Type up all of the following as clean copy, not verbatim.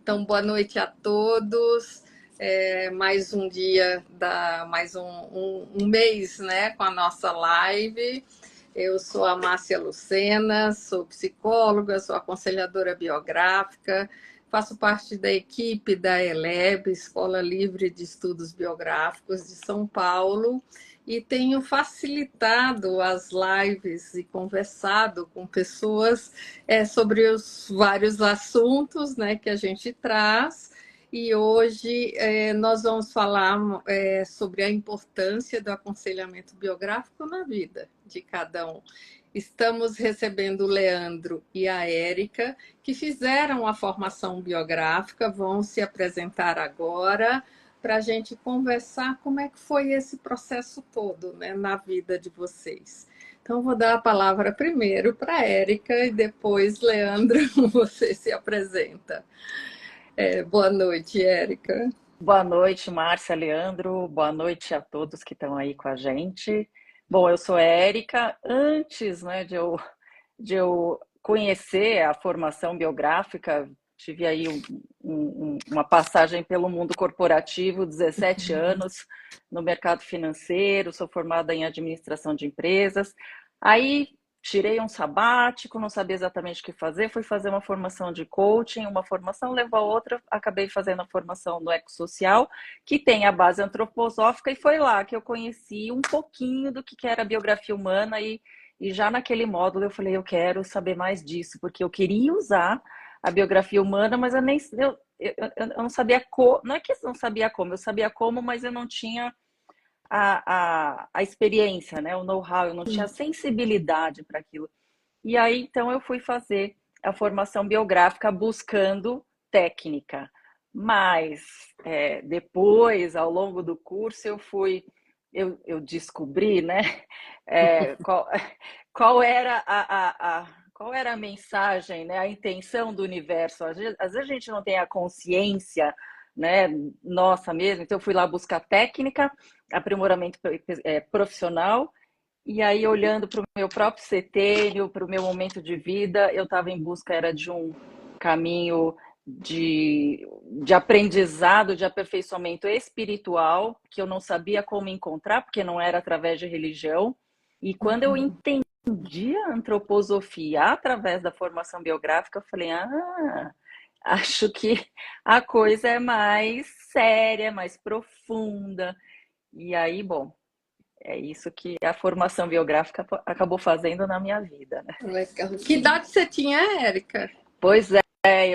Então, boa noite a todos. Mais um dia, mais um mês, né, com a nossa live. Eu sou a Márcia Lucena, sou psicóloga, sou aconselhadora biográfica, faço parte da equipe da ELEB, Escola Livre de Estudos Biográficos de São Paulo, e tenho facilitado as lives e conversado com pessoas sobre os vários assuntos, né, que a gente traz. E hoje nós vamos falar sobre a importância do aconselhamento biográfico na vida de cada um. Estamos recebendo o Leandro e a Érica, que fizeram a formação biográfica, vão se apresentar agora para a gente conversar como é que foi esse processo todo, né, na vida de vocês. Então, vou dar a palavra primeiro para a Érica e depois, Leandro, você se apresenta. Boa noite, Érica. Boa noite, Márcia, Leandro. Boa noite a todos que estão aí com a gente. Bom, eu sou a Érica. Antes, né, de eu conhecer a formação biográfica, tive aí uma passagem pelo mundo corporativo, 17 anos no mercado financeiro, sou formada em administração de empresas. Aí tirei um sabático, não sabia exatamente o que fazer, fui fazer uma formação de coaching, uma formação levou a outra, acabei fazendo a formação no Ecossocial, que tem a base antroposófica, e foi lá que eu conheci um pouquinho do que era a biografia humana, e já naquele módulo eu falei, eu quero saber mais disso, porque eu queria usar a biografia humana, mas eu não sabia como, não é que eu não sabia como, eu sabia como, mas eu não tinha a experiência, né? O know-how, eu não tinha sensibilidade para aquilo. E aí, então, eu fui fazer a formação biográfica buscando técnica. Mas, depois, ao longo do curso, eu descobri, né? Qual era qual era a mensagem, né? A intenção do universo. Às vezes a gente não tem a consciência, né, nossa mesmo. Então eu fui lá buscar técnica, aprimoramento profissional, e aí olhando para o meu próprio setênio, para o meu momento de vida, eu estava em busca era de um caminho de aprendizado, de aperfeiçoamento espiritual, que eu não sabia como encontrar, porque não era através de religião. E quando eu entendi a antroposofia através da formação biográfica, eu falei, acho que a coisa é mais séria, mais profunda. E aí, bom, é isso que a formação biográfica acabou fazendo na minha vida, né? Legal. Que idade você tinha, Érica? Pois eu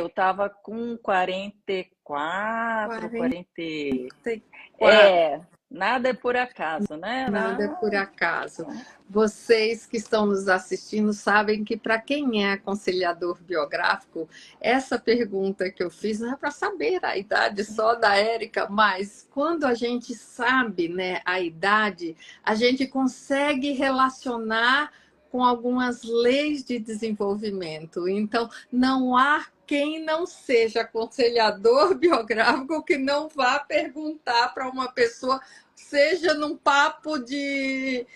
estava com 44, 40... Nada é por acaso, né? Nada é por acaso. Vocês que estão nos assistindo sabem que, para quem é aconselhador biográfico, essa pergunta que eu fiz não é para saber a idade só da Érica, mas quando a gente sabe, né, a idade, a gente consegue relacionar com algumas leis de desenvolvimento. Então, não há quem não seja aconselhador biográfico que não vá perguntar para uma pessoa, seja num papo que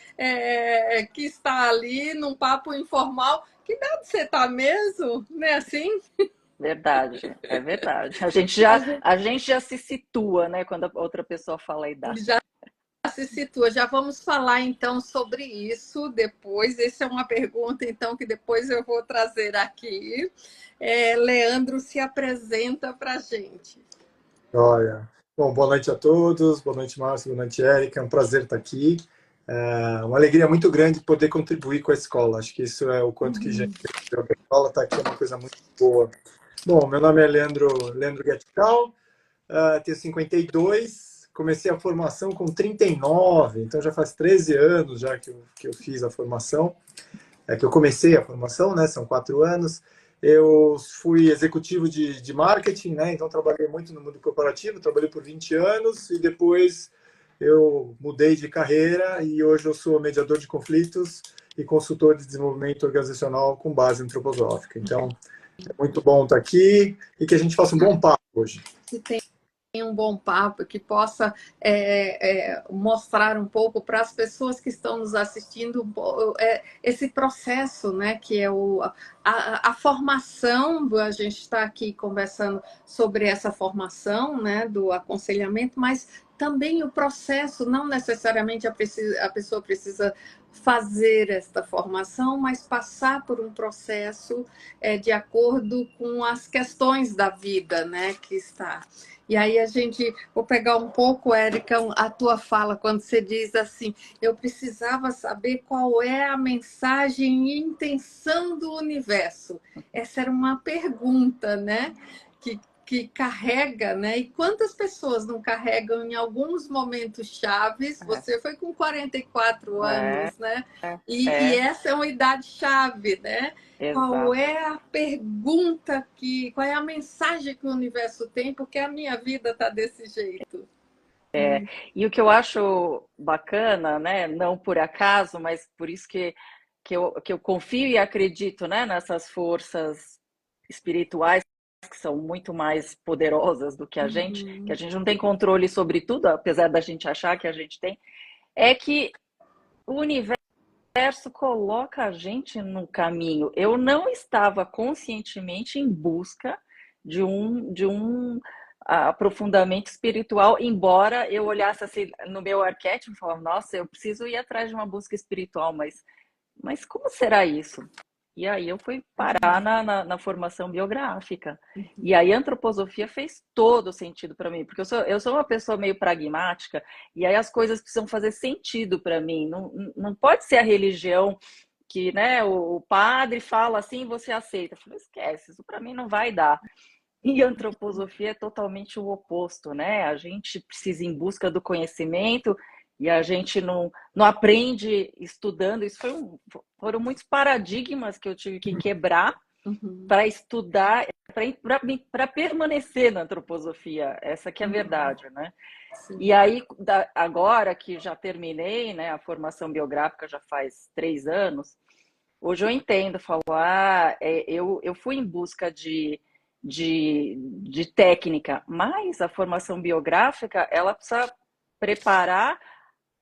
está ali, num papo informal, que idade você está mesmo? Não é assim? Verdade, é verdade. A gente já se situa, né, quando a outra pessoa fala a idade. Já se situa. Já vamos falar então sobre isso depois. Essa é uma pergunta então que depois eu vou trazer aqui. Leandro, se apresenta para a gente. Olha, bom, boa noite a todos, boa noite, Márcio, boa noite, Érica, é um prazer estar aqui. É uma alegria muito grande poder contribuir com a escola, acho que isso é o quanto que a gente a escola está aqui, é uma coisa muito boa. Bom, meu nome é Leandro Getcal, tenho 52, comecei a formação com 39, então já faz 13 anos já que eu fiz a formação, que eu comecei a formação, né, são 4 anos. Eu fui executivo de marketing, né? Então trabalhei muito no mundo corporativo, trabalhei por 20 anos e depois eu mudei de carreira e hoje eu sou mediador de conflitos e consultor de desenvolvimento organizacional com base antroposófica. Então, é muito bom estar aqui e que a gente faça um bom papo hoje. um bom papo, que possa mostrar um pouco para as pessoas que estão nos assistindo esse processo, né, que é a formação. A gente está aqui conversando sobre essa formação, né, do aconselhamento, mas também o processo. Não necessariamente a pessoa precisa fazer esta formação, mas passar por um processo de acordo com as questões da vida, né, que está. E aí vou pegar um pouco, Érica, a tua fala, quando você diz assim, eu precisava saber qual é a mensagem e intenção do universo. Essa era uma pergunta, né? Que carrega, né? E quantas pessoas não carregam em alguns momentos chaves? Você foi com 44 anos, né? E essa é uma idade chave, né? Exato. Qual é a pergunta qual é a mensagem que o universo tem? Porque a minha vida está desse jeito. E o que eu acho bacana, né? Não por acaso, mas por isso que eu confio e acredito, né? Nessas forças espirituais que são muito mais poderosas do que a gente não tem controle sobre tudo, apesar da gente achar que a gente tem, é que o universo coloca a gente no caminho. Eu não estava conscientemente em busca de um aprofundamento espiritual, embora eu olhasse assim no meu arquétipo e falasse, nossa, eu preciso ir atrás de uma busca espiritual, mas como será isso? E aí eu fui parar na formação biográfica. E aí a antroposofia fez todo sentido para mim, porque eu sou uma pessoa meio pragmática, e aí as coisas precisam fazer sentido para mim. Não pode ser a religião que, né, o padre fala assim, você aceita. Eu falei, esquece, isso para mim não vai dar. E a antroposofia é totalmente o oposto, né? A gente precisa ir em busca do conhecimento e a gente não aprende estudando. Foram muitos paradigmas que eu tive que quebrar para estudar, para permanecer na antroposofia. Essa que é a verdade, né? Sim. E aí, agora que já terminei, né, a formação biográfica já faz 3 anos, hoje eu entendo, falo, eu fui em busca de técnica, mas a formação biográfica, ela precisa preparar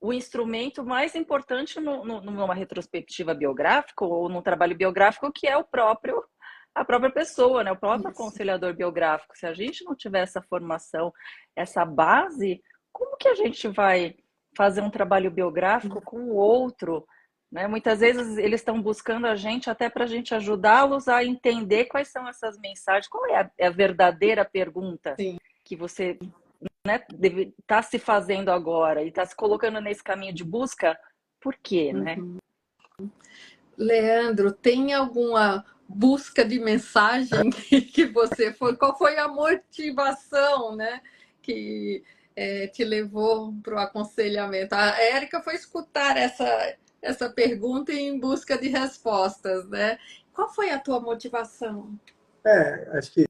o instrumento mais importante numa retrospectiva biográfica ou num trabalho biográfico, que é a própria pessoa, né? O próprio aconselhador biográfico. Se a gente não tiver essa formação, essa base, como que a gente vai fazer um trabalho biográfico com o outro? Né? Muitas vezes eles estão buscando a gente até para a gente ajudá-los a entender quais são essas mensagens. Qual é a verdadeira pergunta que você, né, deve estar se fazendo agora e está se colocando nesse caminho de busca? Por quê, né? Leandro, tem alguma busca de mensagem que você foi? Qual foi a motivação, né, que te levou para o aconselhamento? A Érica foi escutar essa pergunta em busca de respostas, né? Qual foi a tua motivação? Acho que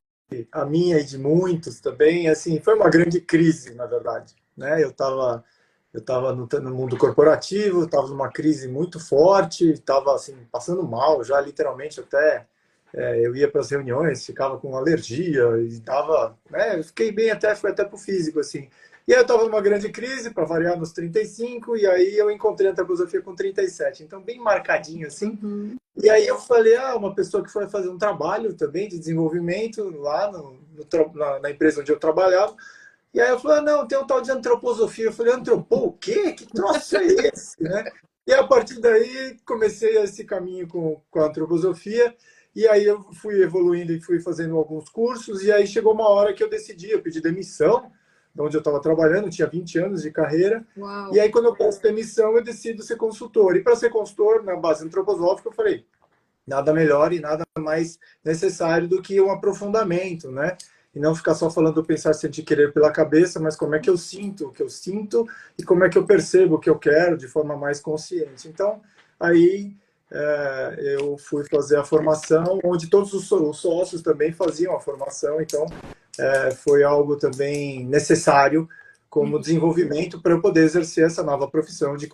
a minha e de muitos também, assim, foi uma grande crise, na verdade, né? Eu estava no mundo corporativo, estava numa crise muito forte, estava assim passando mal, já literalmente até eu ia para as reuniões, ficava com alergia e estava, né? Eu fiquei bem foi até para o físico assim. E aí eu estava numa grande crise, para variar, nos 35, e aí eu encontrei a antroposofia com 37, então bem marcadinho assim. E aí eu falei, uma pessoa que foi fazer um trabalho também de desenvolvimento lá na empresa onde eu trabalhava. E aí eu falei, não, tem um tal de antroposofia. Eu falei, o quê? Que troço é esse? Né? E a partir daí comecei esse caminho com a antroposofia. E aí eu fui evoluindo e fui fazendo alguns cursos. E aí chegou uma hora que eu decidi, eu pedi demissão de onde eu estava trabalhando, tinha 20 anos de carreira. Uau. E aí quando eu peço demissão, eu decido ser consultor. E para ser consultor, na base antroposófica, eu falei, nada melhor e nada mais necessário do que um aprofundamento, né? E não ficar só falando do pensar, sentir, querer pela cabeça, mas como é que eu sinto o que eu sinto e como é que eu percebo o que eu quero de forma mais consciente. Então, aí eu fui fazer a formação, onde todos os sócios também faziam a formação, então foi algo também necessário como desenvolvimento para eu poder exercer essa nova profissão de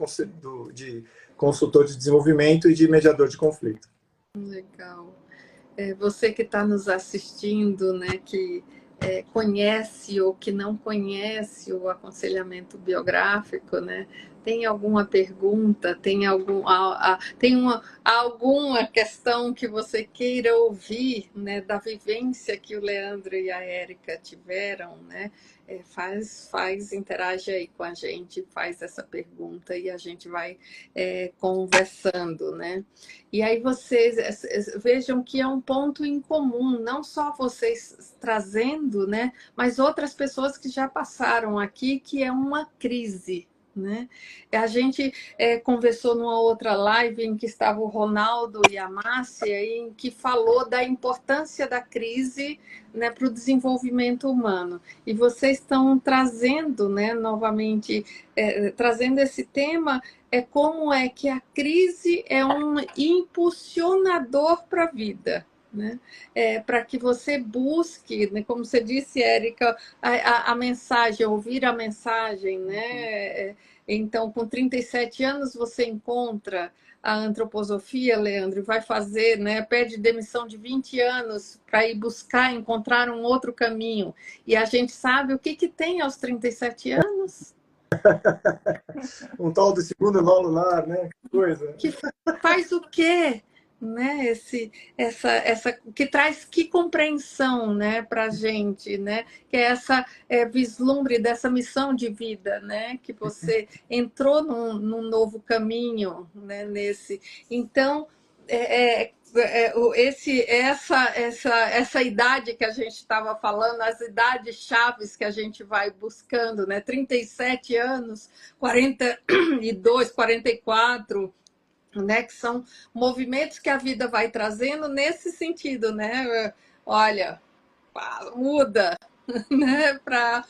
consultor de desenvolvimento e de mediador de conflito. Legal. Você que está nos assistindo, né, que conhece ou que não conhece o aconselhamento biográfico, né? Tem alguma pergunta, alguma questão que você queira ouvir, né, da vivência que o Leandro e a Érica tiveram, né? Interage aí com a gente, faz essa pergunta e a gente vai conversando, né? E aí vocês vejam que é um ponto em comum, não só vocês trazendo, né, mas outras pessoas que já passaram aqui, que é uma crise, né? A gente conversou numa outra live em que estava o Ronaldo e a Márcia, em que falou da importância da crise, né, para o desenvolvimento humano. E vocês estão trazendo, né, novamente, trazendo esse tema, como é que a crise é um impulsionador para a vida. Né? Para que você busque, né, como você disse, Érica, a mensagem, ouvir a mensagem, né? Então, com 37 anos, você encontra a antroposofia, Leandro, e vai fazer, né? Pede demissão de 20 anos para ir buscar, encontrar um outro caminho. E a gente sabe o que tem aos 37 anos? Um tal do segundo nó lunar, né? Que coisa. Que faz o quê? Né? Que traz que compreensão, né, para a gente, né? Que é essa vislumbre dessa missão de vida, né? Que você entrou num novo caminho, né? Então, essa idade que a gente estava falando, as idades chaves que a gente vai buscando, né? 37 anos, 42, 44, né, que são movimentos que a vida vai trazendo nesse sentido, né? Olha, muda, né, para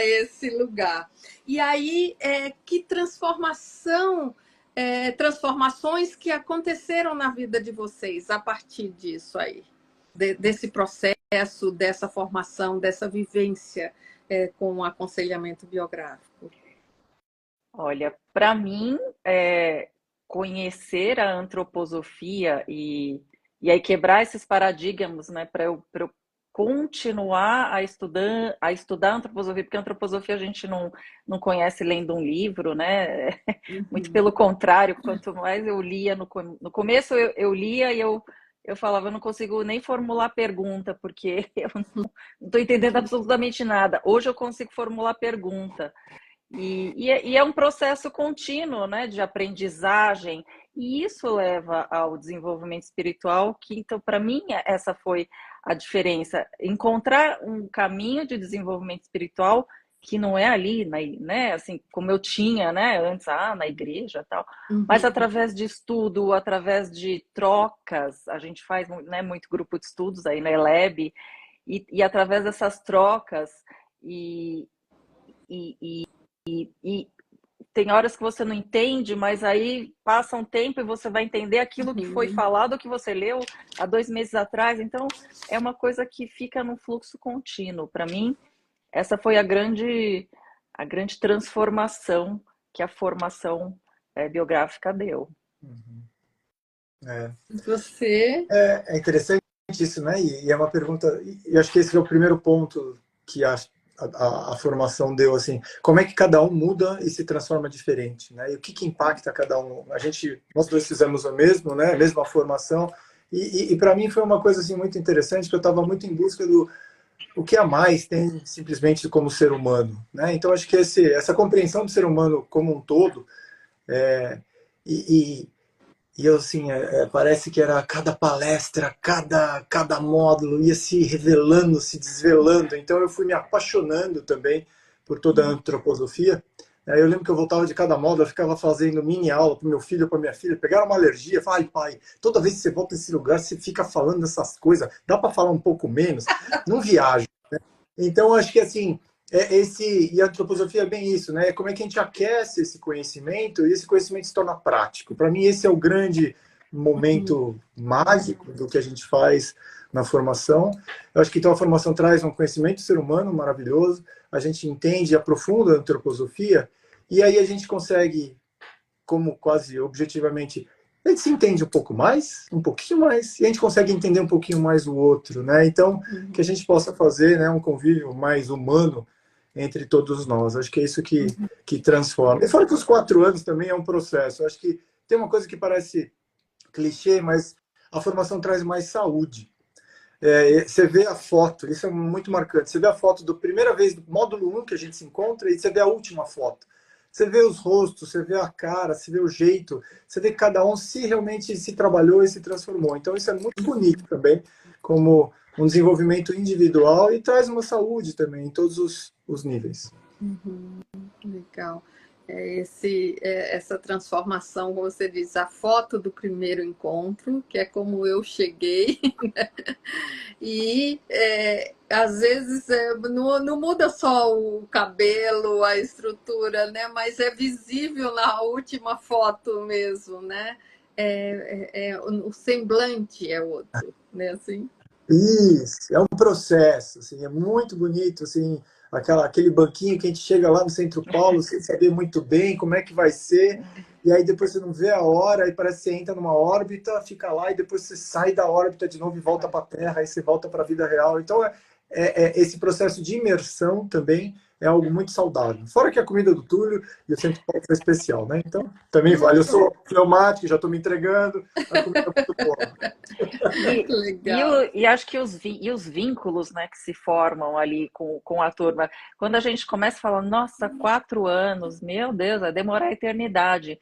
esse lugar. E aí, que transformações que aconteceram na vida de vocês a partir disso aí, desse processo, dessa formação, dessa vivência com o aconselhamento biográfico? Olha, para mim, conhecer a antroposofia e aí quebrar esses paradigmas, né, para eu continuar a estudar a antroposofia, porque a antroposofia a gente não conhece lendo um livro, né? Muito pelo contrário, quanto mais eu lia no começo eu lia e eu falava, eu não consigo nem formular pergunta, porque eu não estou entendendo absolutamente nada. Hoje eu consigo formular pergunta. E é um processo contínuo, né, de aprendizagem, e isso leva ao desenvolvimento espiritual, que então, para mim, essa foi a diferença. Encontrar um caminho de desenvolvimento espiritual que não é ali, né, assim, como eu tinha, né, antes, na igreja e tal, mas através de estudo, através de trocas, a gente faz, né, muito grupo de estudos aí na ELEB, e através dessas trocas, e tem horas que você não entende, mas aí passa um tempo e você vai entender aquilo que foi falado, que você leu há 2 meses atrás. Então, é uma coisa que fica num fluxo contínuo. Para mim, essa foi a grande transformação que a formação biográfica deu. Você? É interessante isso, né? E é uma pergunta, e acho que esse é o primeiro ponto que a formação deu, assim, como é que cada um muda e se transforma diferente, né? E o que impacta cada um? Nós dois fizemos o mesmo, né? A mesma formação, e para mim foi uma coisa assim muito interessante, que eu estava muito em busca do o que a mais tem simplesmente como ser humano, né? Então acho que essa compreensão do ser humano como um todo, e eu, assim, parece que era cada palestra, cada módulo ia se revelando, se desvelando. Então eu fui me apaixonando também por toda a antroposofia. Eu lembro que eu voltava de cada módulo, eu ficava fazendo mini aula para o meu filho, para minha filha, pegaram uma alergia, falei, pai, toda vez que você volta nesse lugar, você fica falando dessas coisas, dá para falar um pouco menos? Não viajo. Então acho que, assim, e a antroposofia é bem isso, né? Como é que a gente aquece esse conhecimento e esse conhecimento se torna prático. Para mim, esse é o grande momento mágico do que a gente faz na formação. Eu acho que então a formação traz um conhecimento do ser humano maravilhoso, a gente entende e aprofunda a antroposofia, e aí a gente consegue, como quase objetivamente, a gente se entende um pouco mais, um pouquinho mais, e a gente consegue entender um pouquinho mais o outro, né? Então, que a gente possa fazer, né, um convívio mais humano entre todos nós. Acho que é isso que transforma. E fora que os 4 anos também é um processo. Acho que tem uma coisa que parece clichê, mas a formação traz mais saúde. Você vê a foto, isso é muito marcante. Você vê a foto da primeira vez do módulo 1 que a gente se encontra e você vê a última foto. Você vê os rostos, você vê a cara, você vê o jeito, você vê que cada um se realmente se trabalhou e se transformou. Então isso é muito bonito também, como um desenvolvimento individual e traz uma saúde também em todos os níveis. Legal. Essa transformação, como você diz, a foto do primeiro encontro, que é como eu cheguei, e às vezes não muda só o cabelo, a estrutura, né? Mas é visível na última foto mesmo, né? O semblante é outro, né? Assim. Isso, é um processo, assim, é muito bonito, assim, aquele banquinho que a gente chega lá no Centro Paulo sem saber muito bem como é que vai ser, e aí depois você não vê a hora, aí parece que você entra numa órbita, fica lá, e depois você sai da órbita de novo e volta para a Terra, aí você volta para a vida real. Então, esse processo de imersão também é algo muito saudável. Fora que a comida do Túlio e o Centro Paulo foi especial, né? Então, também vale. Eu sou fleumático, já estou me entregando, a comida é muito boa. Legal. E acho que os vínculos, né, que se formam ali com a turma, quando a gente começa a falar, nossa, 4 anos, meu Deus, vai demorar a eternidade.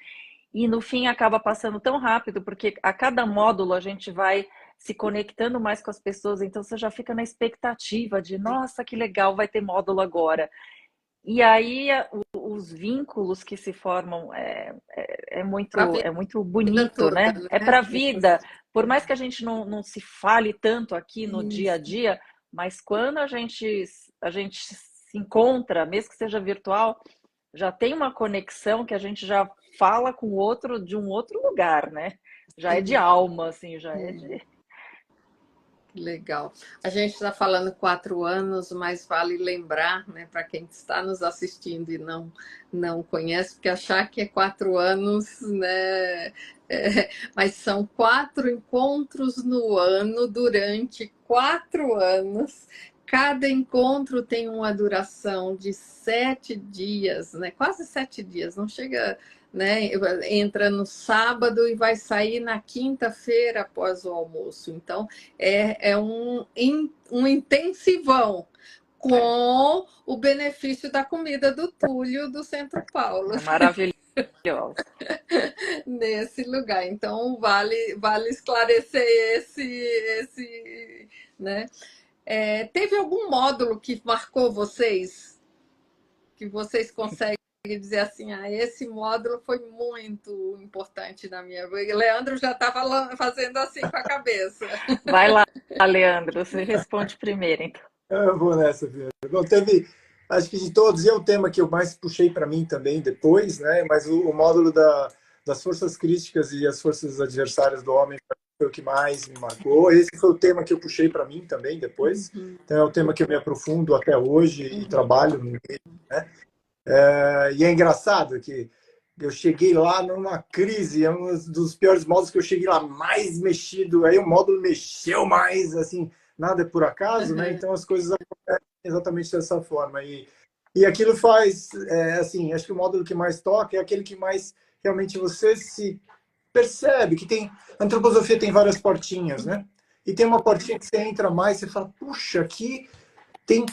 E no fim acaba passando tão rápido, porque a cada módulo a gente vai se conectando mais com as pessoas, então você já fica na expectativa de, nossa, que legal, vai ter módulo agora. E aí os vínculos que se formam Para a é muito vida bonito, toda, né? É né? para a vida. Por mais que a gente não se fale tanto aqui no dia a Isso. dia, mas quando a gente se encontra, mesmo que seja virtual, já tem uma conexão que a gente já fala com o outro de um outro lugar, né? Já é de Sim. alma, assim, já é de. Legal. A gente está falando 4 anos, mas vale lembrar, né, para quem está nos assistindo e não conhece, porque achar que é 4 anos, né? Mas são 4 encontros no ano, durante 4 anos. Cada encontro tem uma duração de 7 dias, né? Quase 7 dias, não chega, né? Entra no sábado e vai sair na quinta-feira após o almoço. Então, é um intensivão com o benefício da comida do Túlio do Centro Paulo É maravilhoso. nesse lugar. Então vale esclarecer esse, né? Teve algum módulo que marcou vocês, que vocês conseguem dizer assim, esse módulo foi muito importante na minha vida. Leandro já estava fazendo assim com a cabeça. Vai lá, Leandro, você responde primeiro, então. Eu vou nessa, Pedro. Bom, acho que de todos, e é o tema que eu mais puxei para mim também depois, né? Mas o módulo das forças críticas e as forças adversárias do homem foi o que mais me marcou. Esse foi o tema que eu puxei para mim também depois. Então é o tema que eu me aprofundo até hoje e trabalho, né? E é engraçado que eu cheguei lá numa crise, é um dos piores módulos que eu cheguei lá mais mexido, aí o módulo mexeu mais, assim, nada é por acaso, né? Então as coisas acontecem exatamente dessa forma. E aquilo faz, assim, acho que o módulo que mais toca é aquele que mais realmente você se percebe, que tem, a antroposofia tem várias portinhas, né? E tem uma portinha que você entra mais, você fala, puxa, aqui tem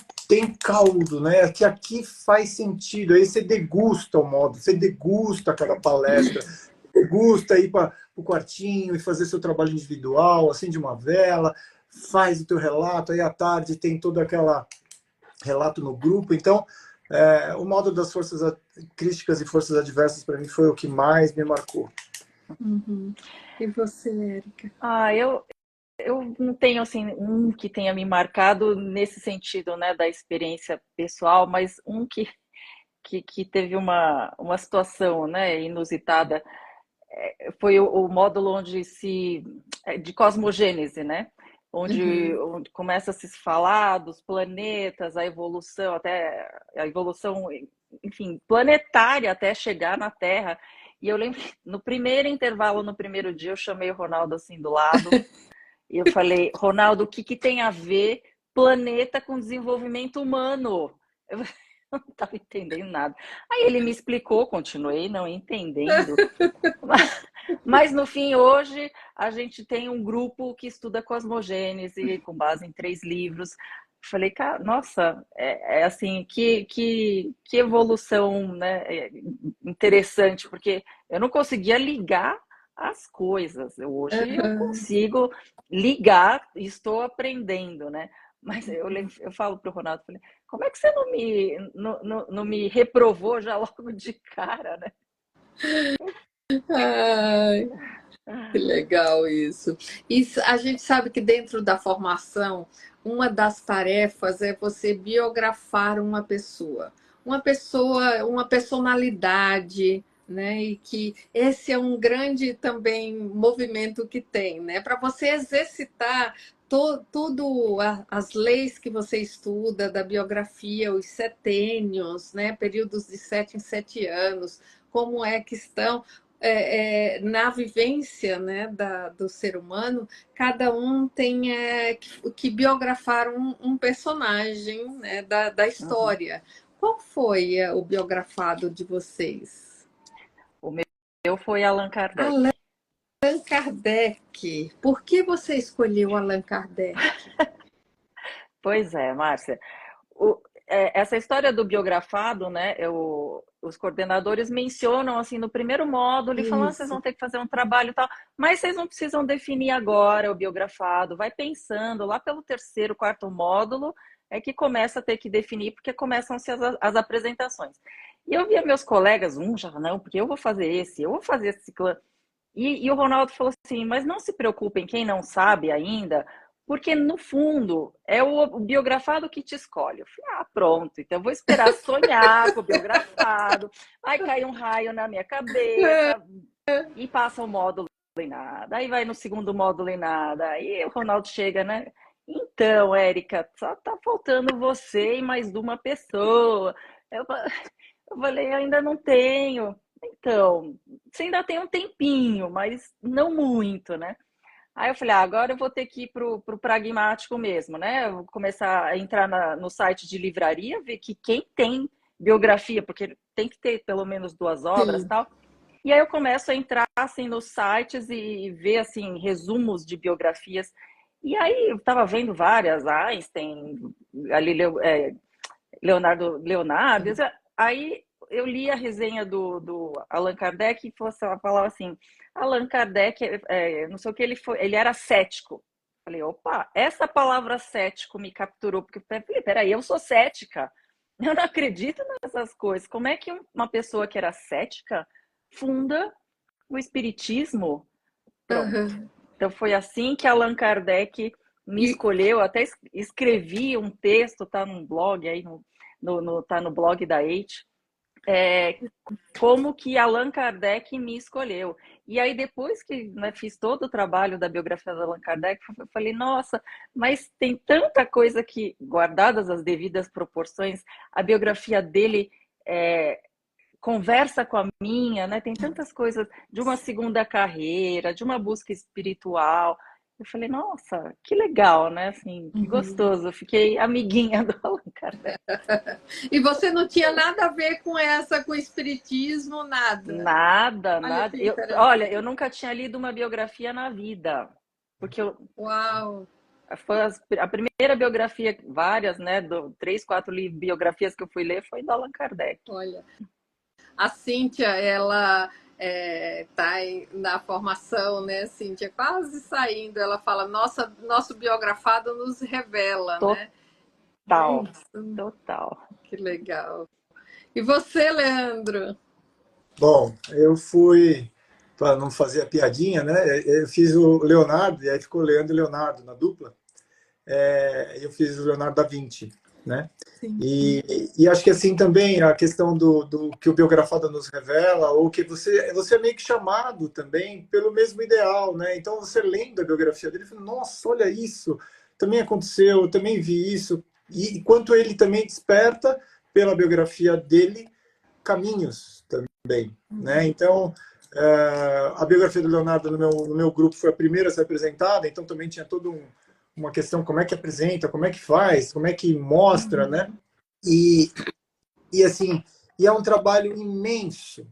caldo, né? Que aqui faz sentido. Aí você degusta o módulo, você degusta cada palestra, degusta ir para o quartinho e fazer seu trabalho individual, acende uma vela, faz o teu relato, aí à tarde tem todo aquela relato no grupo. Então, o módulo das forças críticas e forças adversas para mim foi o que mais me marcou. Uhum. E você, Érica? Eu não tenho assim um que tenha me marcado nesse sentido, né, da experiência pessoal, mas um que teve uma situação, né, inusitada foi o módulo onde de cosmogênese, né? Onde começa a se falar dos planetas, a evolução, enfim, planetária até chegar na Terra. E eu lembro que no primeiro intervalo, no primeiro dia, eu chamei o Ronaldo assim do lado e eu falei, Ronaldo, o que que tem a ver planeta com desenvolvimento humano? Eu não estava entendendo nada. Aí ele me explicou, continuei não entendendo. Mas no fim, hoje, a gente tem um grupo que estuda cosmogênese, com base em 3 livros. Falei, cara, nossa, é assim, que evolução, né, interessante, porque eu não conseguia ligar as coisas. Hoje eu Aham. consigo ligar, estou aprendendo, né? Mas eu falo para o Ronaldo, falei, como é que você não me reprovou já logo de cara, né? Ai, que legal isso. A gente sabe que dentro da formação, uma das tarefas é você biografar uma pessoa, uma personalidade, né? E que esse é um grande também movimento que tem, né? Para você exercitar tudo as leis que você estuda da biografia, os setênios, né? Períodos de 7 em 7 anos, como é que estão na vivência, né, do ser humano, cada um tem que biografar um personagem, né, da Uhum. história. Qual foi o biografado de vocês? O meu foi Allan Kardec. Allan Kardec. Por que você escolheu Allan Kardec? Pois é, Márcia. Essa história do biografado, né? Os coordenadores mencionam assim no primeiro módulo e falam: vocês Isso. vão ter que fazer um trabalho e tal, mas vocês não precisam definir agora o biografado, vai pensando lá pelo terceiro, quarto módulo é que começa a ter que definir, porque começam-se as apresentações. E eu via meus colegas, já não, porque eu vou fazer esse, eu vou fazer esse clã. E o Ronaldo falou assim, mas não se preocupem, quem não sabe ainda, porque no fundo é o biografado que te escolhe. Eu falei, pronto, então eu vou esperar sonhar com o biografado, vai cair um raio na minha cabeça e passa o módulo em nada, aí vai no segundo módulo em nada, aí o Ronaldo chega, né? Então, Érica, só tá faltando você e mais uma pessoa. Eu falei, ainda não tenho. Então, você ainda tem um tempinho, mas não muito, né? Aí eu falei, agora eu vou ter que ir pro pragmático mesmo, né? Eu vou começar a entrar no site de livraria, ver que quem tem biografia, porque tem que ter pelo menos 2 obras e Sim. tal. E aí eu começo a entrar assim nos sites e ver assim resumos de biografias. E aí eu estava vendo várias, Einstein, Galileu, Leonardo. Aí eu li a resenha do Allan Kardec e falava assim, Allan Kardec, não sei o que, ele era cético. Falei, opa, essa palavra cético me capturou, porque eu falei, peraí, eu sou cética, eu não acredito nessas coisas. Como é que uma pessoa que era cética funda o espiritismo? Pronto. Aham. Então foi assim que Allan Kardec me E, escolheu. Até escrevi um texto, tá num blog aí, tá no blog da Eight, como que Allan Kardec me escolheu. E aí, depois que, né, fiz todo o trabalho da biografia de Allan Kardec, eu falei, nossa, mas tem tanta coisa que, guardadas as devidas proporções, a biografia dele conversa com a minha, né? Tem tantas coisas de uma segunda carreira, de uma busca espiritual. Eu falei, nossa, que legal, né? Assim, que gostoso. Eu fiquei amiguinha do Allan Kardec. e você não tinha nada a ver com o espiritismo, nada. Nada, Olha nada. que Olha, eu interessante. nunca tinha lido uma biografia na vida, porque Uau! foi a primeira biografia, várias, né? 3, 4 biografias que eu fui ler foi do Allan Kardec. Olha, a Cíntia, ela está na formação, né, Cíntia? Quase saindo. Ela fala: nosso biografado nos revela, né? Não é Total, isso? total. Que legal. E você, Leandro? Bom, eu fui, para não fazer a piadinha, né? Eu fiz o Leonardo, e aí ficou Leandro e Leonardo na dupla. Eu fiz o Leonardo da Vinci, né? Sim. E acho que assim também a questão do que o biografado nos revela, ou que você é meio que chamado também pelo mesmo ideal, né? Então você lendo a biografia dele, fala, nossa, olha isso, também aconteceu, eu também vi isso. E quanto ele também desperta pela biografia dele caminhos também, né? Então, a biografia do Leonardo no meu grupo foi a primeira a ser apresentada, então também tinha toda uma questão, como é que apresenta, como é que faz, como é que mostra, né? E assim, e é um trabalho imenso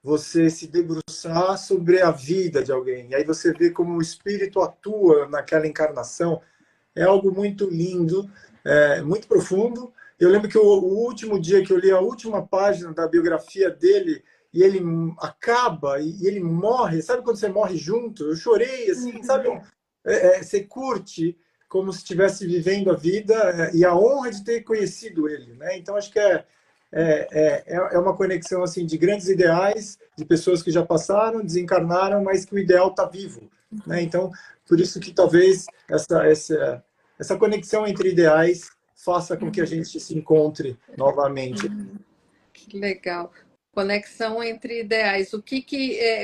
você se debruçar sobre a vida de alguém. E aí você vê como o espírito atua naquela encarnação. É algo muito lindo, muito profundo. Eu lembro que o último dia que eu li a última página da biografia dele, e ele acaba, e ele morre. Sabe quando você morre junto? Eu chorei, assim, sabe? Você curte como se estivesse vivendo a vida e a honra de ter conhecido ele, né? Então, acho que é uma conexão assim de grandes ideais, de pessoas que já passaram, desencarnaram, mas que o ideal está vivo, né? Então, por isso que talvez essa conexão entre ideais faça com que a gente se encontre novamente. Que legal. Conexão entre ideais. O que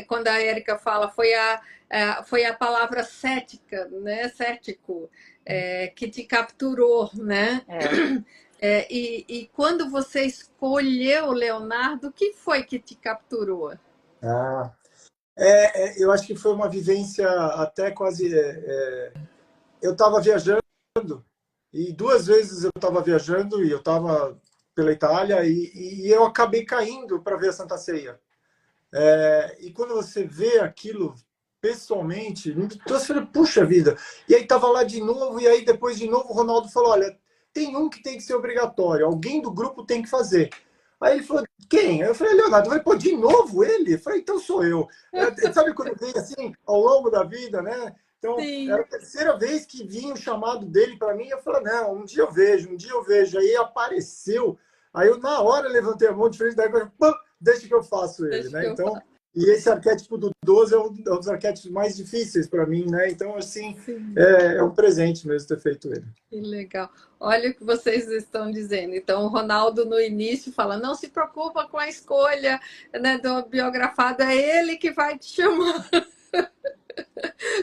quando a Érica fala, foi a palavra cética, né? Cético, que te capturou, né? E quando você escolheu Leonardo, o que foi que te capturou? Ah, eu acho que foi uma vivência até quase. Eu estava viajando, e 2 vezes eu estava viajando, e eu estava pela Itália, e eu acabei caindo para ver a Santa Ceia. E quando você vê aquilo pessoalmente, você fala, puxa vida. E aí estava lá de novo, e aí depois de novo o Ronaldo falou, olha, tem um que tem que ser obrigatório, alguém do grupo tem que fazer. Aí ele falou, quem? Aí eu falei, Leonardo, vai pôr de novo ele? Eu falei, então sou eu. Sabe quando vem assim, ao longo da vida, né? Então, era Sim. a terceira vez que vinha o chamado dele para mim. Eu falei, não, um dia eu vejo, um dia eu vejo. Aí apareceu. Aí eu, na hora, levantei a mão de frente da égua, deixa que eu faço ele, Deixa que né? eu Então, falo. e esse arquétipo do 12 é um dos arquétipos mais difíceis para mim, né? Então, assim, Sim. é um presente mesmo ter feito ele. Que legal. Olha o que vocês estão dizendo. Então, o Ronaldo, no início, fala: não se preocupa com a escolha, né, do biografado, é ele que vai te chamar.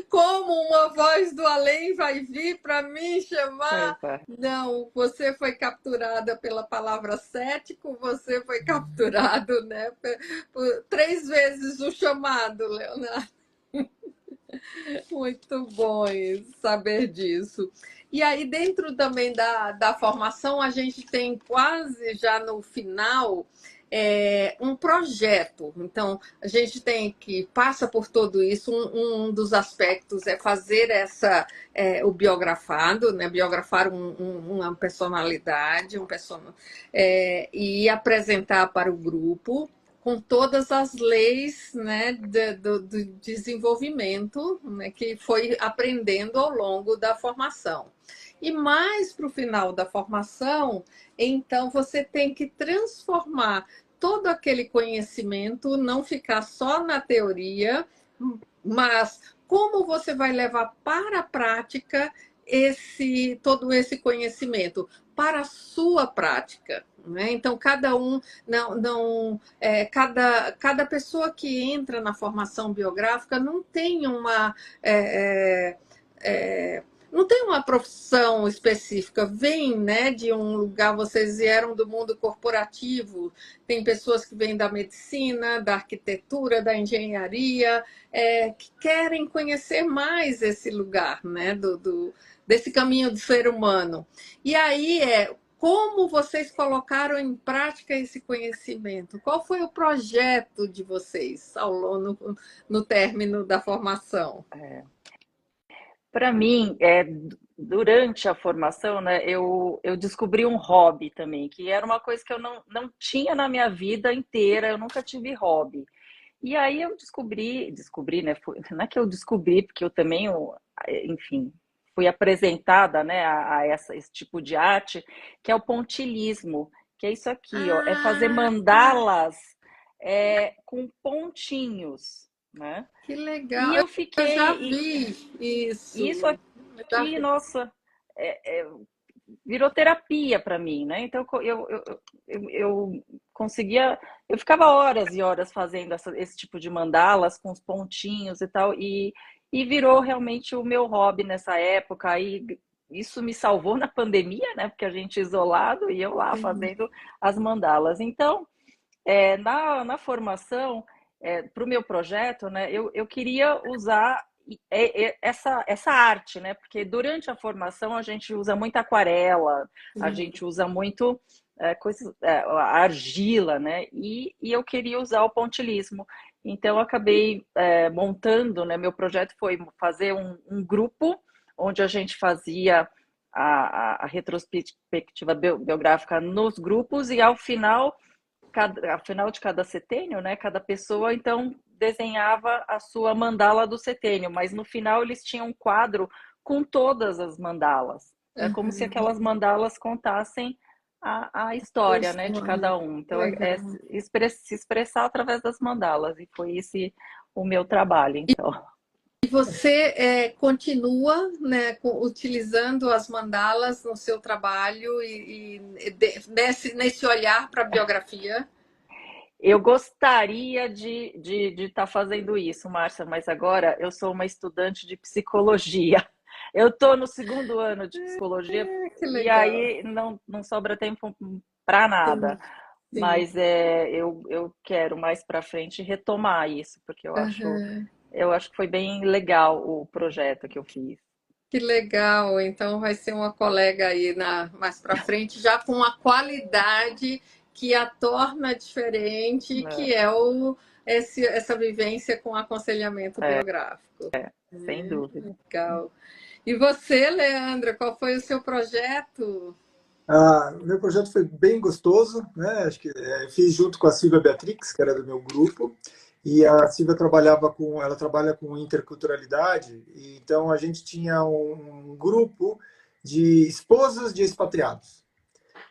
Como uma voz do além vai vir para me chamar? Não, você foi capturada pela palavra cético, você foi capturado, né, por 3 vezes o chamado, Leonardo. Muito bom saber disso. E aí, dentro também da formação, a gente tem quase já no final um projeto. Então, a gente tem que passa por tudo isso. Um dos aspectos é fazer o biografado, né? Biografar uma personalidade, e apresentar para o grupo com todas as leis, né, do desenvolvimento, né, que foi aprendendo ao longo da formação. E mais para o final da formação, então você tem que transformar todo aquele conhecimento, não ficar só na teoria, mas como você vai levar para a prática todo esse conhecimento para a sua prática, né? Então cada pessoa que entra na formação biográfica não tem não tem uma profissão específica, vem, né, de um lugar, vocês vieram do mundo corporativo, tem pessoas que vêm da medicina, da arquitetura, da engenharia, que querem conhecer mais esse lugar, né, desse caminho do ser humano. E aí como vocês colocaram em prática esse conhecimento? Qual foi o projeto de vocês ao longo, no término da formação? Para mim, durante a formação, né, eu descobri um hobby também, que era uma coisa que eu não tinha na minha vida inteira, eu nunca tive hobby. E aí eu descobri, né, não é que eu descobri, porque eu também, enfim, fui apresentada, né, a esse tipo de arte, que é o pontilhismo, que é isso aqui, ó, é fazer mandalas com pontinhos, né? Que legal! E eu Eu já fiquei, vi isso isso. aqui, nossa, virou terapia para mim, né? Então eu conseguia, eu ficava horas e horas fazendo esse tipo de mandalas com os pontinhos e tal, e virou realmente o meu hobby nessa época. Aí isso me salvou na pandemia, né? Porque a gente isolado e eu lá fazendo as mandalas. Então Na formação, para o meu projeto, né, eu queria usar essa arte, né? Porque durante a formação a gente usa muita aquarela, a gente usa muito argila, né? E eu queria usar o pontilhismo. Então, eu acabei montando, né? Meu projeto foi fazer um grupo onde a gente fazia a retrospectiva biográfica nos grupos e ao final de cada setênio, né, cada pessoa então desenhava a sua mandala do setênio, mas no final eles tinham um quadro com todas as mandalas. É como se aquelas mandalas contassem a história, né, de cada um. Então se expressar através das mandalas, e foi esse o meu trabalho, então. E você continua, né, utilizando as mandalas no seu trabalho nesse olhar para a biografia? Eu gostaria de estar fazendo isso, Márcia, mas agora eu sou uma estudante de psicologia. Eu estou no 2º ano de psicologia e aí não sobra tempo para nada. Sim. Mas eu quero mais para frente retomar isso, porque eu acho que foi bem legal o projeto que eu fiz. Que legal! Então vai ser uma colega aí mais para frente, já com a qualidade que a torna diferente, que é essa vivência com aconselhamento biográfico. Sem dúvida. Legal. E você, Leandro, qual foi o seu projeto? Meu projeto foi bem gostoso, né? Acho que fiz junto com a Silvia Beatrix, que era do meu grupo, e a Silvia ela trabalha com interculturalidade, e então a gente tinha um grupo de esposas de expatriados.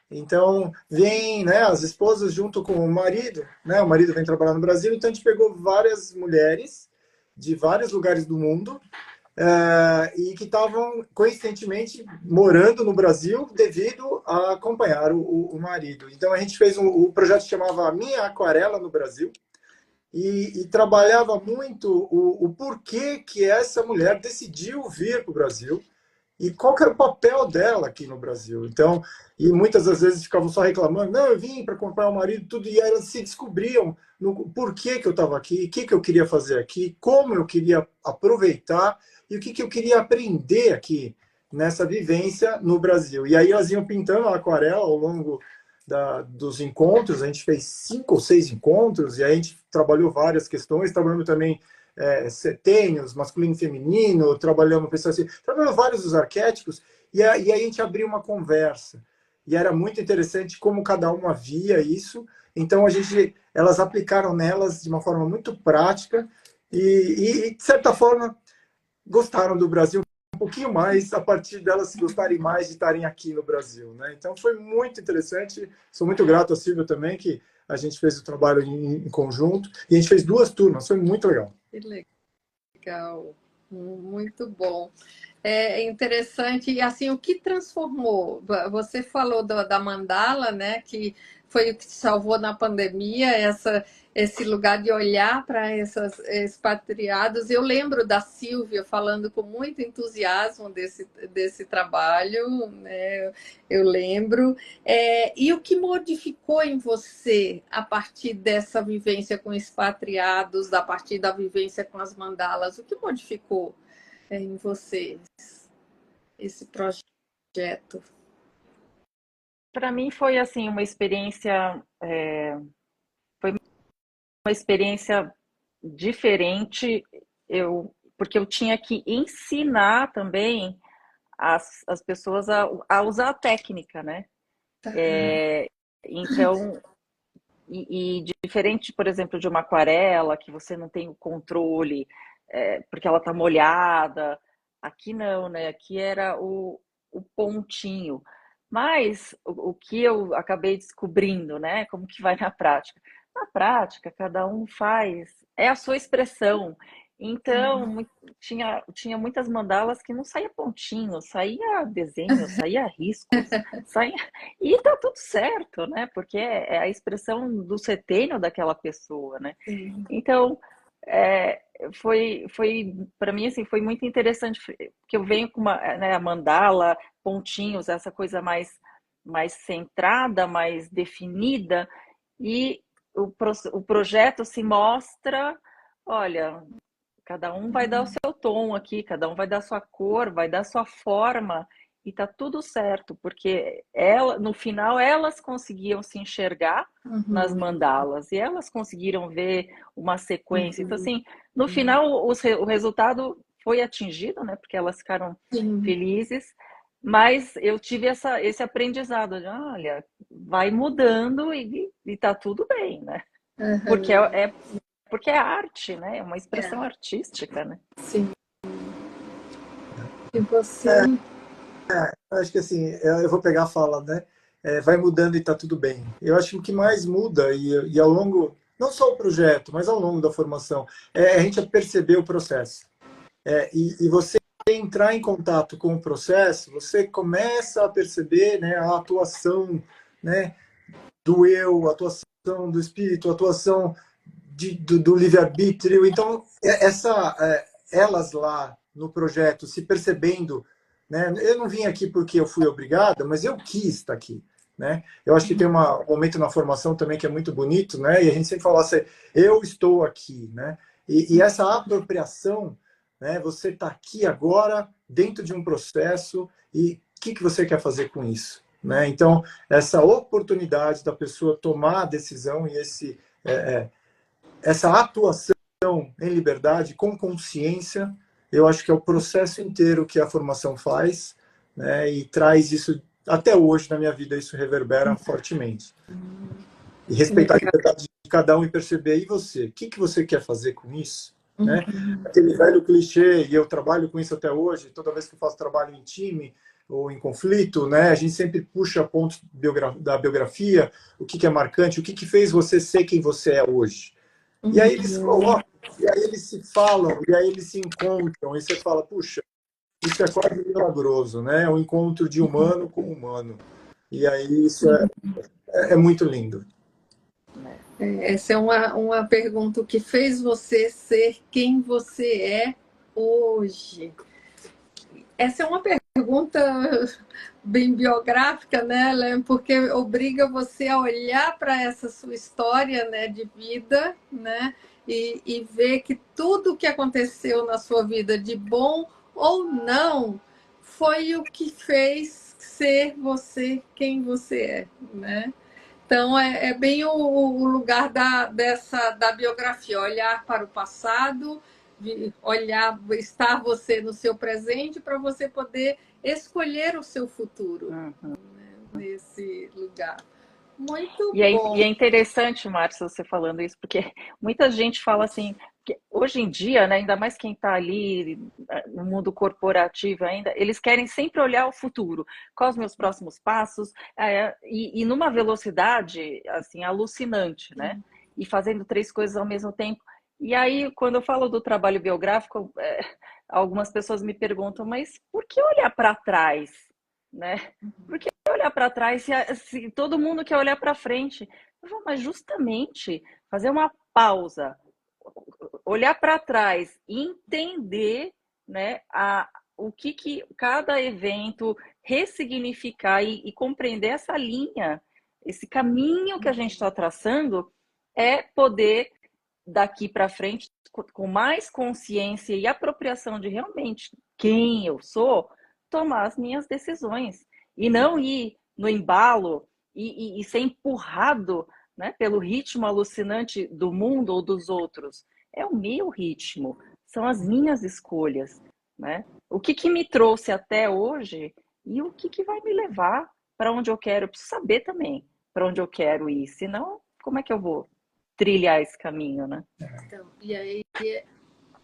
Então, vem, né, as esposas junto com o marido, né? O marido vem trabalhar no Brasil, então a gente pegou várias mulheres de vários lugares do mundo, e que estavam, coincidentemente, morando no Brasil devido a acompanhar o marido. Então, a gente fez o projeto que chamava Minha Aquarela no Brasil, e trabalhava muito o porquê que essa mulher decidiu vir para o Brasil e qual que era o papel dela aqui no Brasil. Então, e muitas das vezes ficavam só reclamando, não, eu vim para comprar o marido, tudo, e elas se descobriam no porquê que eu estava aqui, o que eu queria fazer aqui, como eu queria aproveitar e o que eu queria aprender aqui nessa vivência no Brasil. E aí elas iam pintando a aquarela ao longo dos encontros, a gente fez 5 ou 6 encontros, e aí a gente trabalhou várias questões, trabalhando também setênios, masculino e feminino, trabalhamos pessoas assim, trabalhamos vários dos arquétipos, e aí a gente abriu uma conversa. E era muito interessante como cada uma via isso. Então elas aplicaram nelas de uma forma muito prática e de certa forma, gostaram do Brasil um pouquinho mais a partir delas gostarem mais de estarem aqui no Brasil, né? Então foi muito interessante. Sou muito grato a Silvia também, que a gente fez o trabalho em conjunto e a gente fez 2 turmas, foi muito legal. Que legal, muito bom. É interessante, e assim, o que transformou? Você falou da mandala, né, que foi o que te salvou na pandemia, esse lugar de olhar para esses expatriados. Eu lembro da Silvia falando com muito entusiasmo desse trabalho, né, eu lembro. E o que modificou em você a partir dessa vivência com expatriados, a partir da vivência com as mandalas? O que modificou em você esse projeto? Para mim foi assim uma experiência diferente, porque eu tinha que ensinar também as pessoas a usar a técnica, né? Então, e diferente, por exemplo, de uma aquarela, que você não tem o controle, porque ela está molhada, aqui não, né? Aqui era o pontinho. Mas o que eu acabei descobrindo, né? Como que vai na prática? Na prática, cada um faz, é a sua expressão. Então, tinha muitas mandalas que não saía pontinho, saía desenho, saía riscos, saía... e tá tudo certo, né? Porque é a expressão do setênio daquela pessoa, né? Então, foi para mim assim, foi muito interessante, porque eu venho com a mandala, pontinhos, essa coisa mais centrada, mais definida, e o projeto se mostra, olha, cada um vai dar o seu tom aqui, cada um vai dar a sua cor, vai dar a sua forma, e tá tudo certo, porque no final elas conseguiam se enxergar nas mandalas, e elas conseguiram ver uma sequência. Então, assim, no final o resultado foi atingido, né? Porque elas ficaram felizes, mas eu tive esse aprendizado de, olha, vai mudando e tá tudo bem, né? Porque é arte, né? É uma expressão artística, né? Sim. E você? Acho que assim, eu vou pegar a fala, né? Vai mudando e está tudo bem. Eu acho que o que mais muda, e ao longo, não só o projeto, mas ao longo da formação, é a gente perceber o processo. E você entrar em contato com o processo, você começa a perceber, né, a atuação, né, do eu, a atuação do espírito, a atuação do livre-arbítrio. Então, elas lá no projeto se percebendo, né? Eu não vim aqui porque eu fui obrigada, mas eu quis estar aqui, né? Eu acho que tem um momento na formação também que é muito bonito, né? E a gente sempre fala assim, eu estou aqui, né? E essa apropriação, né? Você está aqui agora dentro de um processo e o que você quer fazer com isso, né? Então, essa oportunidade da pessoa tomar a decisão e essa atuação em liberdade, com consciência, eu acho que é o processo inteiro que a formação faz, né, e traz isso, até hoje na minha vida, isso reverbera fortemente. E respeitar a liberdade de cada um e perceber, e você? O que você quer fazer com isso? Né? Aquele velho clichê, e eu trabalho com isso até hoje, toda vez que eu faço trabalho em time ou em conflito, né, a gente sempre puxa pontos da biografia, o que é marcante, o que fez você ser quem você é hoje. E aí eles colocam, e aí eles se falam, e aí eles se encontram, e você fala, puxa, isso é quase milagroso, né? É um encontro de humano com humano. E aí isso é muito lindo. Essa é uma pergunta: o que fez você ser quem você é hoje? Essa é uma pergunta bem biográfica, né, Lem? Porque obriga você a olhar para essa sua história, né, de vida, né, e ver que tudo que aconteceu na sua vida, de bom ou não, foi o que fez ser você quem você é, né? Então, é bem o lugar da biografia, olhar para o passado, olhar, estar você no seu presente para você poder escolher o seu futuro, né, nesse lugar. Muito bom. E é interessante, Márcia, você falando isso, porque muita gente fala assim, que hoje em dia, né, ainda mais quem está ali no mundo corporativo ainda, eles querem sempre olhar o futuro, quais os meus próximos passos, e numa velocidade assim alucinante, né? E fazendo 3 coisas ao mesmo tempo. E aí, quando eu falo do trabalho biográfico, algumas pessoas me perguntam, mas por que olhar para trás, né? Por que olhar para trás se todo mundo quer olhar para frente? Eu falo, mas justamente fazer uma pausa, olhar para trás, entender, né, o que cada evento ressignificar e compreender essa linha, esse caminho que a gente está traçando, é poder daqui para frente, com mais consciência e apropriação de realmente quem eu sou, tomar as minhas decisões e não ir no embalo e ser empurrado, né, pelo ritmo alucinante do mundo ou dos outros. É o meu ritmo, são as minhas escolhas, né? O que me trouxe até hoje e o que vai me levar para onde eu quero. Eu preciso saber também para onde eu quero ir, senão como é que eu vou trilhar esse caminho, né? Então, e aí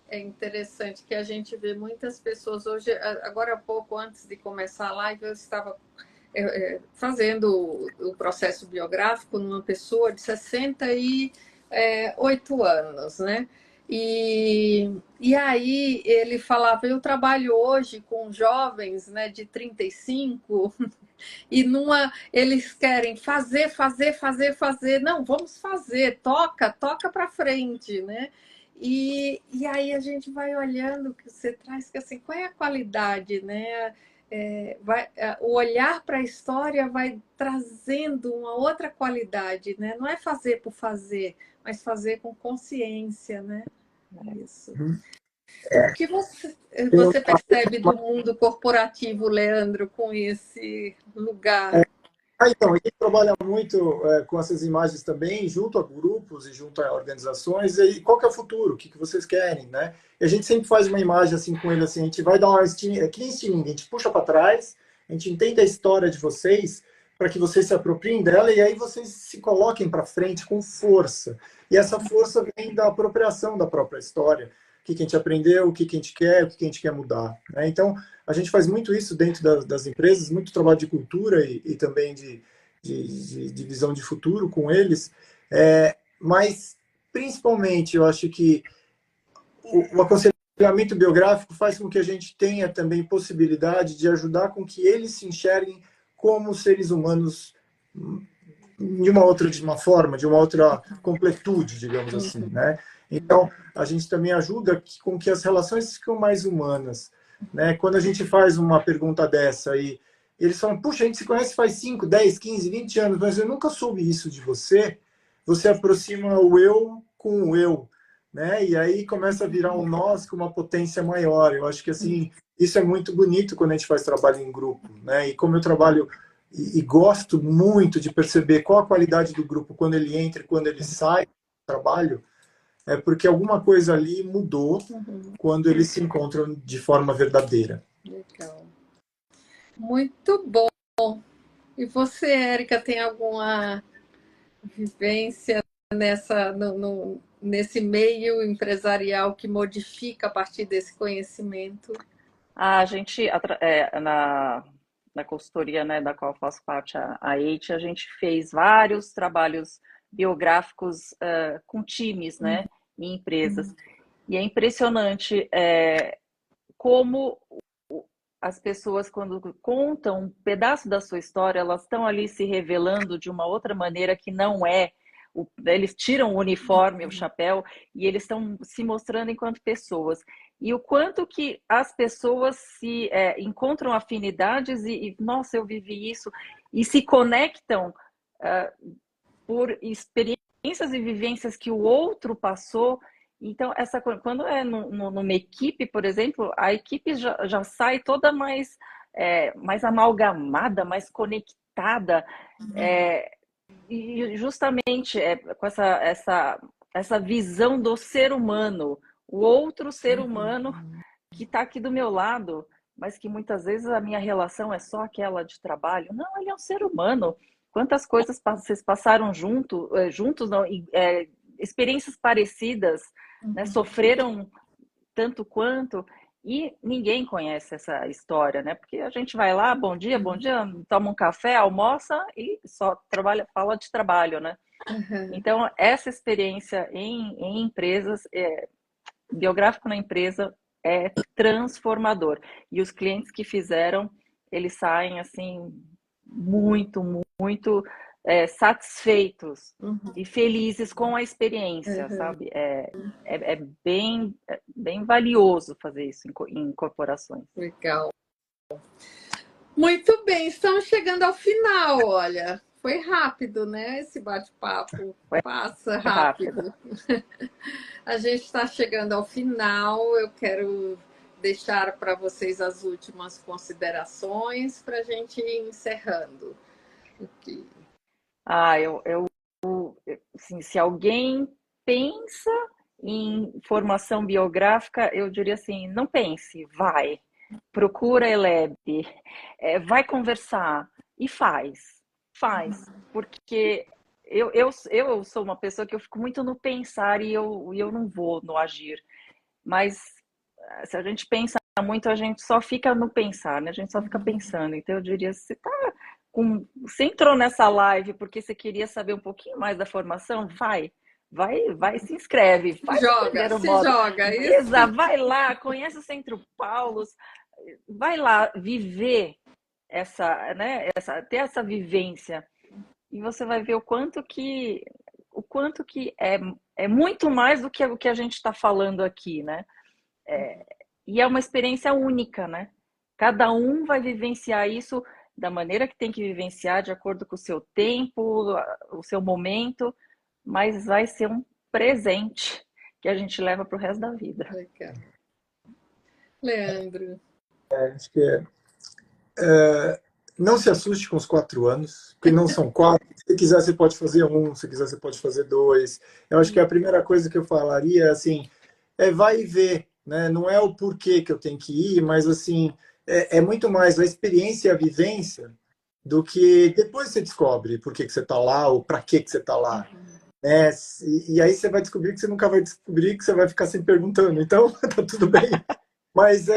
é interessante que a gente vê muitas pessoas hoje, agora há pouco, antes de começar a live, eu estava fazendo o processo biográfico numa pessoa de 68 anos, né? E aí ele falava, eu trabalho hoje com jovens, né, de 35 e eles querem fazer. Não, vamos fazer, toca para frente, né? E aí a gente vai olhando o que você traz, que assim, qual é a qualidade, né? o olhar para a história vai trazendo uma outra qualidade, né? Não é fazer por fazer, mas fazer com consciência, né? Isso. O que você percebe do mundo corporativo, Leandro, com esse lugar? Então, a gente trabalha muito com essas imagens também, junto a grupos e junto a organizações. E qual que é o futuro? O que vocês querem, né? E a gente sempre faz uma imagem assim com ele, assim, a gente vai dar uma que nem estilingue, a gente puxa para trás, a gente entende a história de vocês para que vocês se apropriem dela e aí vocês se coloquem para frente com força. E essa força vem da apropriação da própria história. O que a gente aprendeu, o que a gente quer, o que a gente quer mudar, né? Então, a gente faz muito isso dentro das empresas, muito trabalho de cultura e também de visão de futuro com eles. Mas, principalmente, eu acho que o aconselhamento biográfico faz com que a gente tenha também possibilidade de ajudar com que eles se enxerguem como seres humanos de uma forma, de uma outra completude, digamos assim, né? Então, a gente também ajuda com que as relações ficam mais humanas, né? Quando a gente faz uma pergunta dessa e eles falam, puxa, a gente se conhece faz 5, 10, 15, 20 anos, mas eu nunca soube isso de você, você aproxima o eu com o eu, né? E aí começa a virar um nós com uma potência maior. Eu acho que, assim, isso é muito bonito quando a gente faz trabalho em grupo, né? E como eu trabalho e gosto muito de perceber qual a qualidade do grupo quando ele entra e quando ele sai do trabalho, é porque alguma coisa ali mudou quando eles se encontram de forma verdadeira. Legal. Muito bom. E você, Érica, tem alguma vivência nesse meio empresarial que modifica a partir desse conhecimento? A gente, na consultoria, né, da qual faço parte, a EIT, a gente fez vários trabalhos biográficos com times, né, em empresas. E é impressionante como as pessoas, quando contam um pedaço da sua história, elas estão ali se revelando de uma outra maneira que não é. Eles tiram o uniforme, o chapéu, e eles estão se mostrando enquanto pessoas. E o quanto que as pessoas se encontram afinidades nossa, eu vivi isso, e se conectam por experiências e vivências que o outro passou. Então, quando é numa equipe, por exemplo, a equipe já sai toda mais amalgamada, mais conectada, e justamente com essa visão do ser humano, o outro ser humano que está aqui do meu lado, mas que muitas vezes a minha relação é só aquela de trabalho. Não, ele é um ser humano. Quantas coisas vocês passaram juntos, não, experiências parecidas, né, sofreram tanto quanto, e ninguém conhece essa história, né? Porque a gente vai lá, bom dia, toma um café, almoça e só fala de trabalho, né? Então, essa experiência em empresas, biográfico na empresa, é transformador. E os clientes que fizeram, eles saem, assim, muito, muito satisfeitos e felizes com a experiência, sabe? É bem valioso fazer isso em corporações. Legal. Muito bem, estamos chegando ao final, olha. Foi rápido, né? Esse bate-papo passa rápido. A gente está chegando ao final. Eu quero deixar para vocês as últimas considerações para a gente ir encerrando. Okay. Assim, se alguém pensa em formação biográfica, eu diria assim, não pense, vai. Procura a ELEB, vai conversar e faz, porque eu sou uma pessoa que eu fico muito no pensar e eu não vou no agir, mas se a gente pensa muito, a gente só fica no pensar, né? A gente só fica pensando, então eu diria, você você entrou nessa live porque você queria saber um pouquinho mais da formação, vai, se inscreve, faz joga, isso. Vai lá, conhece o Centro Paulos, vai lá viver ter essa vivência e você vai ver o quanto que é muito mais do que o que a gente está falando aqui, né? E é uma experiência única, né? Cada um vai vivenciar isso da maneira que tem que vivenciar, de acordo com o seu tempo, o seu momento, mas vai ser um presente que a gente leva para o resto da vida. Legal. Leandro. Acho que não se assuste com os 4 anos, porque não são 4. Se quiser, você pode fazer 1, se quiser, você pode fazer 2. Eu acho que a primeira coisa que eu falaria é assim, vai e vê, né? Não é o porquê que eu tenho que ir, mas assim, é muito mais a experiência e a vivência do que depois você descobre por que você está lá ou para que você está lá. Né? E aí você vai descobrir que você nunca vai descobrir, que você vai ficar se perguntando. Então, tá tudo bem. Mas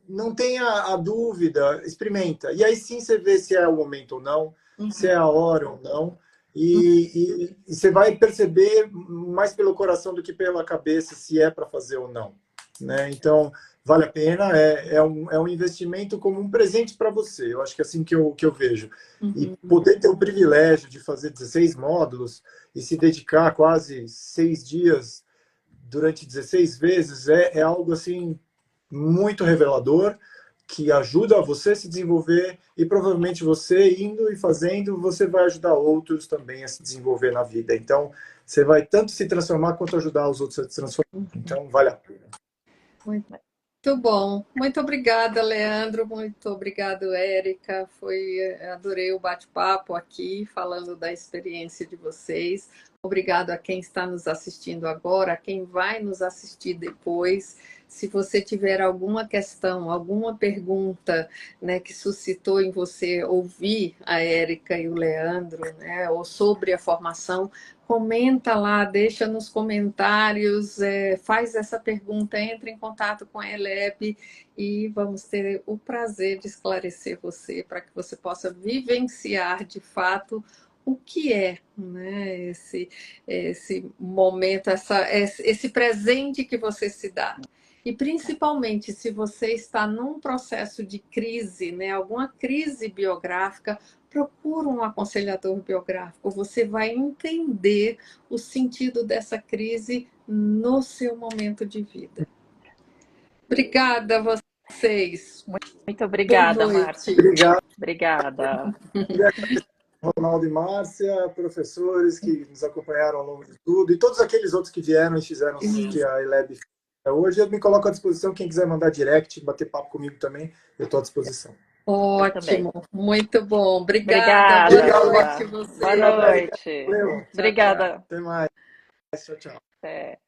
não tenha a dúvida, experimenta. E aí sim você vê se é o momento ou não, se é a hora ou não. E você vai perceber mais pelo coração do que pela cabeça se é para fazer ou não. Né? Então, vale a pena, é um investimento como um presente para você. Eu acho que é assim que eu vejo. E poder ter o privilégio de fazer 16 módulos e se dedicar quase 6 dias durante 16 vezes é algo assim muito revelador, que ajuda você a se desenvolver e provavelmente você indo e fazendo, você vai ajudar outros também a se desenvolver na vida. Então, você vai tanto se transformar quanto ajudar os outros a se transformar. Então, vale a pena. Muito bom. Muito obrigada, Leandro. Muito obrigado, Érica. Adorei o bate-papo aqui, falando da experiência de vocês. Obrigado a quem está nos assistindo agora, a quem vai nos assistir depois. Se você tiver alguma questão, alguma pergunta, né, que suscitou em você ouvir a Érica e o Leandro, né, ou sobre a formação, comenta lá, deixa nos comentários, faz essa pergunta, entre em contato com a ELEB e vamos ter o prazer de esclarecer você para que você possa vivenciar de fato o que é, né, esse momento, esse presente que você se dá. E principalmente se você está num processo de crise, né, alguma crise biográfica, procura um aconselhador biográfico. Você vai entender o sentido dessa crise no seu momento de vida. Obrigada a vocês. Muito obrigada, Márcia. Obrigado. Obrigada. Ronaldo e Márcia, professores que nos acompanharam ao longo de tudo, e todos aqueles outros que vieram e fizeram o que a ELEB fez hoje. Eu me coloco à disposição, quem quiser mandar direct, bater papo comigo também, eu estou à disposição. Ótimo, muito bom. Obrigada. Obrigada. Boa noite, você. Boa noite. Valeu. Obrigada. Até mais. Tchau, tchau. Até.